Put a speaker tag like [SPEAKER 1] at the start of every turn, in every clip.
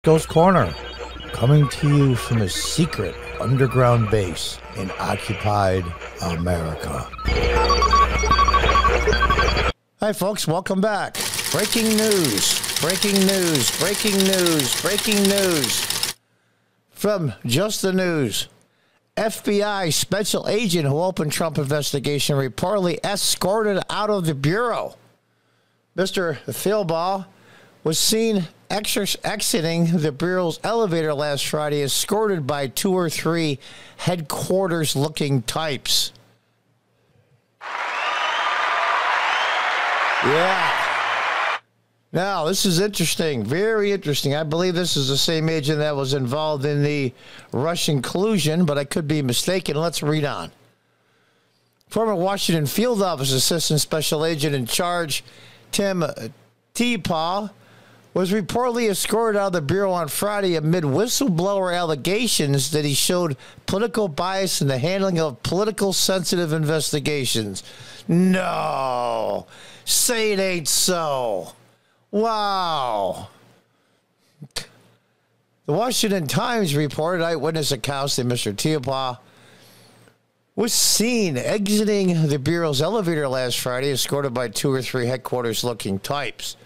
[SPEAKER 1] Ghost Corner, coming to you from a secret underground base in occupied America. Hi folks, welcome back. Breaking news, breaking news, breaking news, breaking news. From Just the News. FBI special agent who opened Trump investigation reportedly escorted out of the bureau. Mr. Thielbaugh was seen exiting the bureau's elevator last Friday, escorted by 2 or 3 headquarters-looking types. Yeah. Now, this is interesting, very interesting. I believe this is the same agent that was involved in the Russian collusion, but I could be mistaken. Let's read on. Former Washington Field Office Assistant Special Agent in Charge, Tim Thielbaugh, was reportedly escorted out of the bureau on Friday amid whistleblower allegations that he showed political bias in the handling of political sensitive investigations. No, say it ain't so. Wow. The Washington Times reported eyewitness accounts that Mr. Thielbaugh was seen exiting the bureau's elevator last Friday, escorted by 2 or 3 headquarters-looking types.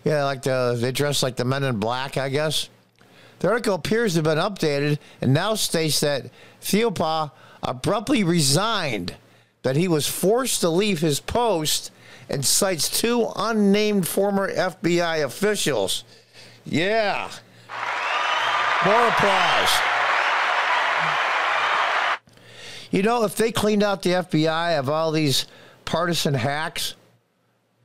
[SPEAKER 1] Yeah, like they dress like the Men in Black, I guess. The article appears to have been updated and now states that Thielbaugh abruptly resigned, that he was forced to leave his post, and cites 2 unnamed former FBI officials. Yeah. More applause. You know, if they cleaned out the FBI of all these partisan hacks,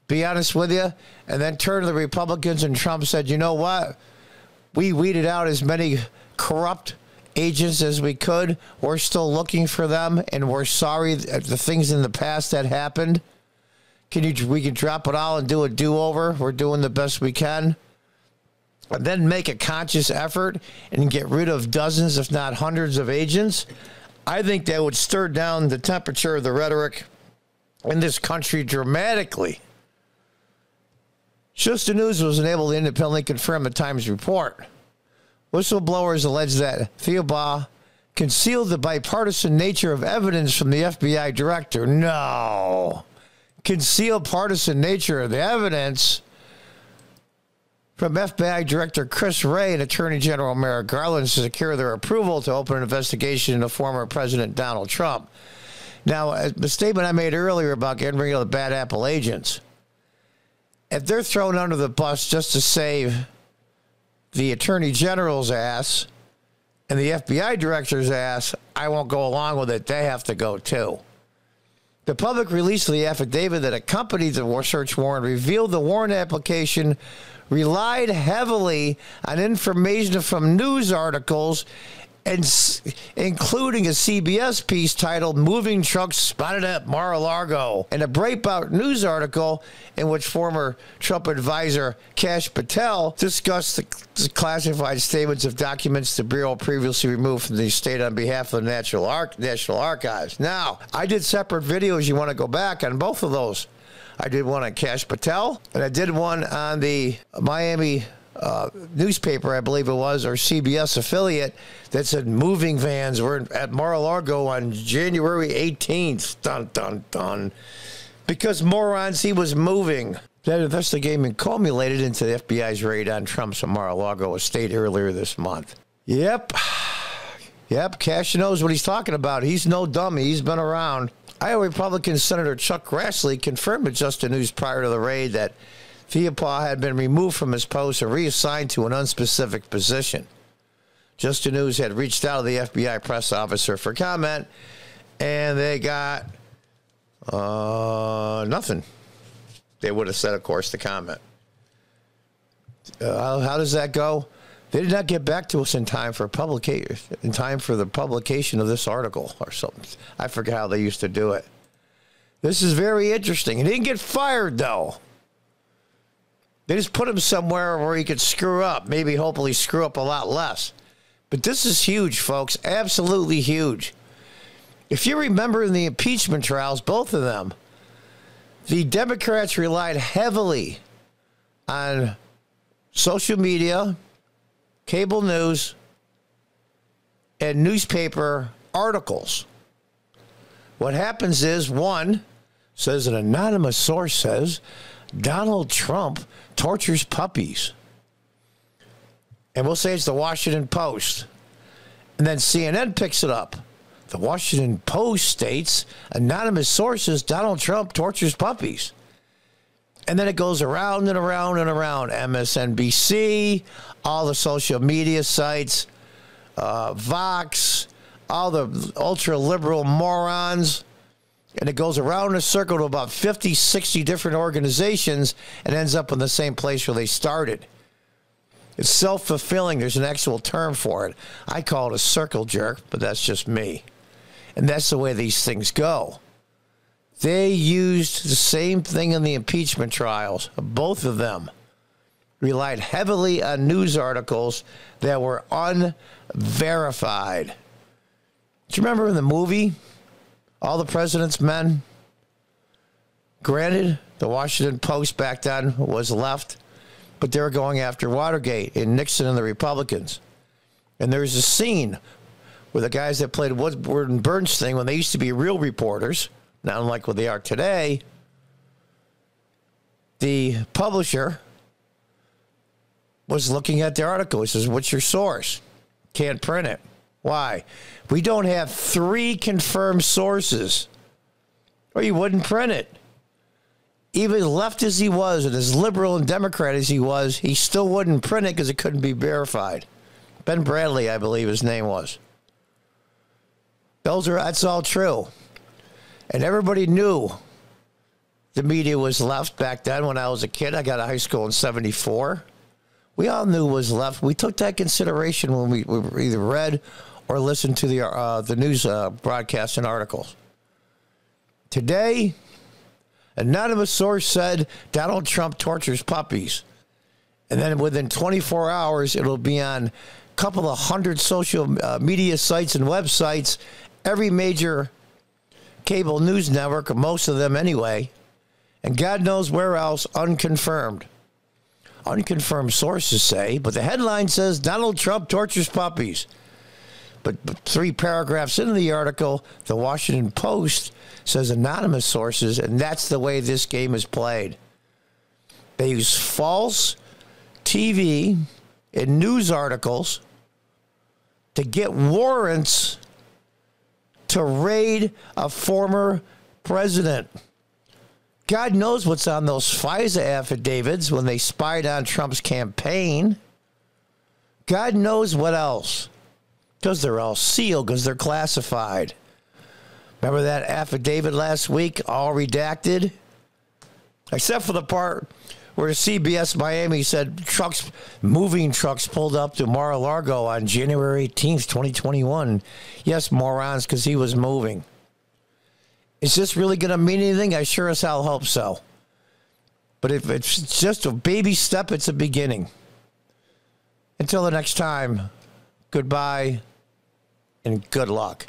[SPEAKER 1] be honest with you, and then turned to the Republicans and Trump said, you know what? We weeded out as many corrupt agents as we could. We're still looking for them, and we're sorry at the things in the past that happened. We can drop it all and do a do-over. We're doing the best we can. And then make a conscious effort and get rid of dozens, if not hundreds, of agents. I think that would stir down the temperature of the rhetoric in this country dramatically. Just the News was unable to independently confirm the Times report. Whistleblowers allege that Thielbaugh concealed the bipartisan nature of evidence from the FBI director. No. Concealed partisan nature of the evidence from FBI Director Chris Wray and Attorney General Merrick Garland to secure their approval to open an investigation into former President Donald Trump. Now, the statement I made earlier about getting rid of the bad apple agents, if they're thrown under the bus just to save the Attorney General's ass and the FBI Director's ass, I won't go along with it. They have to go too. The public release of the affidavit that accompanied the search warrant revealed the warrant application relied heavily on information from news articles, and including a CBS piece titled "Moving Trucks Spotted at Mar-a-Lago," and a Breitbart news article in which former Trump advisor Kash Patel discussed the classified statements of documents the Bureau previously removed from the state on behalf of the National Archives. Now, I did separate videos. You want to go back on both of those. I did one on Kash Patel, and I did one on the Miami newspaper, I believe it was, or CBS affiliate, that said moving vans were at Mar-a-Lago on January 18th. Dun, dun, dun. Because morons, he was moving. That investigation culminated into the FBI's raid on Trump's Mar-a-Lago estate earlier this month. Yep, Kash knows what he's talking about. He's no dummy. He's been around. Iowa Republican Senator Chuck Grassley confirmed to Just the News prior to the raid that Thielbaugh had been removed from his post and reassigned to an unspecific position. Just the News had reached out to the FBI press officer for comment, and they got nothing. They would have said, of course, the comment. How does that go? They did not get back to us in time for the publication of this article or something. I forget how they used to do it. This is very interesting. He didn't get fired, though. They just put him somewhere where he could screw up, maybe hopefully screw up a lot less. But this is huge, folks, absolutely huge. If you remember in the impeachment trials, both of them, the Democrats relied heavily on social media cable news, and newspaper articles. What happens is, one says an anonymous source says Donald Trump tortures puppies. And we'll say it's the Washington Post. And then CNN picks it up. The Washington Post states anonymous sources Donald Trump tortures puppies. And then it goes around and around and around. MSNBC, all the social media sites, Vox, all the ultra-liberal morons. And it goes around in a circle to about 50, 60 different organizations and ends up in the same place where they started. It's self-fulfilling. There's an actual term for it. I call it a circle jerk, but that's just me. And that's the way these things go. They used the same thing in the impeachment trials. Both of them relied heavily on news articles that were unverified. Do you remember in the movie, All the President's Men? Granted, the Washington Post back then was left, but they were going after Watergate and Nixon and the Republicans. And there's a scene where the guys that played Woodward and Bernstein, when they used to be real reporters, not unlike what they are today, the publisher was looking at the article. He says, what's your source? Can't print it. Why? We don't have 3 confirmed sources, or you wouldn't print it. Even as left as he was and as liberal and Democrat as he was, he still wouldn't print it because it couldn't be verified. Ben Bradley, I believe his name was. That's all true. And everybody knew the media was left back then when I was a kid. I got out of high school in 74. We all knew it was left. We took that consideration when we either read or listened to the news broadcasts and articles. Today, anonymous source said Donald Trump tortures puppies. And then within 24 hours, it'll be on a couple of hundred social media sites and websites, every major cable news network, most of them anyway, and God knows where else, unconfirmed. Unconfirmed sources say, but the headline says Donald Trump tortures puppies. But 3 paragraphs into the article, the Washington Post says anonymous sources, and that's the way this game is played. They use false TV and news articles to get warrants to raid a former president. God knows what's on those FISA affidavits when they spied on Trump's campaign. God knows what else. Because they're all sealed, because they're classified. Remember that affidavit last week, all redacted? Except for the part where CBS Miami said moving trucks pulled up to Mar-a-Lago on January 18th, 2021. Yes, morons, because he was moving. Is this really going to mean anything? I sure as hell hope so. But if it's just a baby step, it's a beginning. Until the next time, goodbye and good luck.